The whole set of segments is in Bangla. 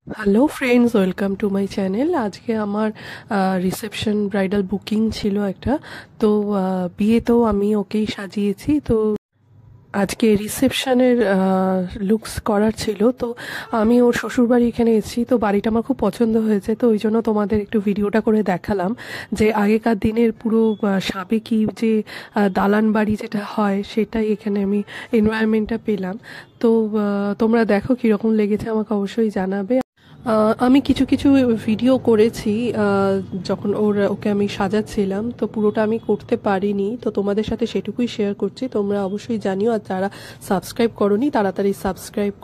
Hello friends, welcome to my channel. আজকে আমার রিসেপশন ব্রাইডাল বুকিং ছিল একটা। তো বিয়েতেও আমি ওকেই সাজিয়েছি। তো আজকে রিসেপশনের লুকস করার ছিল। তো আমি ওর শ্বশুরবাড়ি এখানে এসেছি। তো বাড়িটা আমার খুব পছন্দ হয়েছে, তো ওই জন্য তোমাদের একটু ভিডিওটা করে দেখালাম যে আগেকার দিনের পুরো সাবেকি যে দালান বাড়ি যেটা হয় সেটাই এখানে আমি এনভায়রনমেন্টটা পেলাম। তো তোমরা দেখো কীরকম লেগেছে আমাকে অবশ্যই জানাবে। আমি কিছু কিছু ভিডিও করেছি যখন ওকে আমি সাজাচ্ছিলাম, তো পুরোটা আমি করতে পারিনি। তো তোমাদের সাথে সেটুকুই শেয়ার করছি। তোমরা অবশ্যই জানিও, আর যারা সাবস্ক্রাইব করোনি তাড়াতাড়ি সাবস্ক্রাইব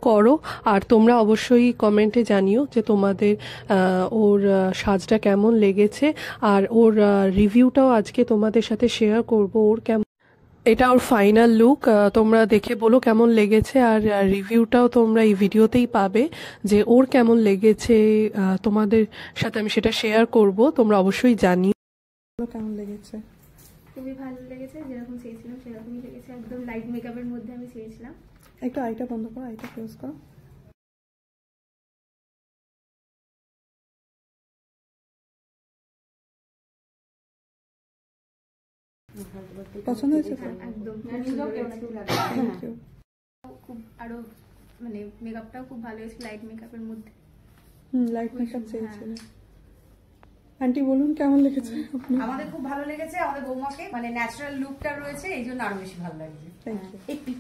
করো। আর তোমরা অবশ্যই কমেন্টে জানিও যে তোমাদের ওর সাজটা কেমন লেগেছে। আর ওর রিভিউটাও আজকে তোমাদের সাথে শেয়ার করব। ওর কেমন, এটা ওর ফাইনাল লুক। তোমরা দেখে বলো কেমন লেগেছে, আর রিভিউটাও তোমরা এই ভিডিওতেই পাবে যে ওর কেমন লেগেছে। তোমাদের সাথে আমি সেটা শেয়ার করব, তোমরা অবশ্যই জানিও কেমন লেগেছে। খুবই ভালো লেগেছে, যেরকম চেয়েছিলাম সেরকমই লেগেছে। একদম লাইট মেকআপের মধ্যে আমি চেয়েছিলাম। একটু আইটা বন্ধ করো, আইটা ক্লোজ করো। পছন্দ হয়েছে? একদম খুব আরো মানে মেকআপটাও খুব ভালো হয়েছে লাইট মেকআপের মধ্যে। লাইট মেকআপ চেয়েছিল। আন্টি বলুন কেমন লেগেছে? আমাদের খুব ভালো লেগেছে। আমাদের বৌমাকে মানে ন্যাচারাল লুকটা রয়েছে, এই জন্য আরো বেশি ভালো লাগছে। Thank you.